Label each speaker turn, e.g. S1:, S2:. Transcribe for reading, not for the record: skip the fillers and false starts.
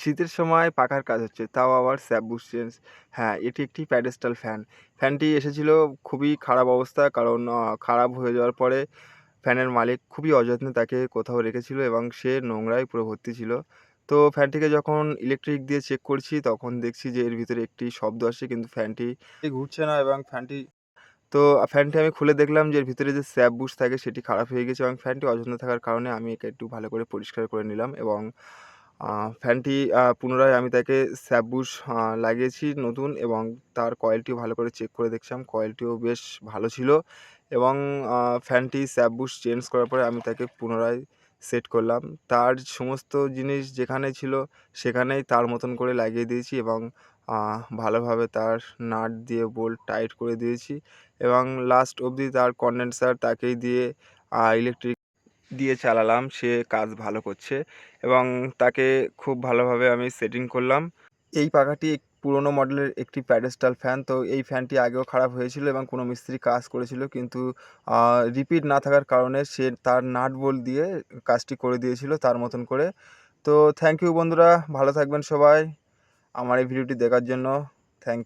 S1: শীতের সময় পাখার কাজ হচ্ছে, তাও আবার স্যাপ বুশ চেঞ্জ। হ্যাঁ, এটি একটি প্যাডেস্টাল ফ্যান। ফ্যানটি এসেছিল খুবই খারাপ অবস্থা, কারণ খারাপ হয়ে যাওয়ার পরে ফ্যানের মালিক খুবই অযত্নে তাকে কোথাও রেখেছিল এবং সে নোংরায় পুরো ভর্তি ছিল। তো ফ্যানটিকে যখন ইলেকট্রিক দিয়ে চেক করছি, তখন দেখছি যে এর ভিতরে একটি শব্দ আসছে, কিন্তু ফ্যানটি ঘুরছে না এবং তো ফ্যানটি আমি খুলে দেখলাম যে এর ভিতরে যে স্যাপ বুশ থাকে সেটি খারাপ হয়ে গেছে, এবং ফ্যানটি অযত্ন থাকার কারণে আমি একে একটু ভালো করে পরিষ্কার করে নিলাম, এবং ফ্যানটি পুনরায় আমি তাকে স্যাপ বুশ লাগিয়েছি নতুন, এবং তার কয়েলটিও ভালো করে চেক করে দেখছিলাম। কয়েলটিও বেশ ভালো ছিল, এবং ফ্যানটি স্যাপ বুশ চেঞ্জ করার পরে আমি তাকে পুনরায় সেট করলাম। তার সমস্ত জিনিস যেখানে ছিল সেখানেই তার মতন করে লাগিয়ে দিয়েছি, এবং ভালোভাবে তার নাট দিয়ে বোল্ট টাইট করে দিয়েছি, এবং লাস্ট অবধি তার কনডেন্সার তাকেই দিয়ে ইলেকট্রিক দিয়ে চালালাম। সে কাজ ভালো করছে, এবং তাকে খুব ভালোভাবে আমি সেটিং করলাম। এই পাখাটি পুরোনো মডেলের একটি প্যাডেস্টাল ফ্যান। তো এই ফ্যানটি আগেও খারাপ হয়েছিল এবং কোনো মিস্ত্রি কাজ করেছিল, কিন্তু রিপিট না থাকার কারণে সে তার নাট বোল্ট দিয়ে কাজটি করে দিয়েছিল তার মতন করে। তো থ্যাংক ইউ বন্ধুরা, ভালো থাকবেন সবাই আমার এই ভিডিওটি দেখার জন্য। থ্যাংক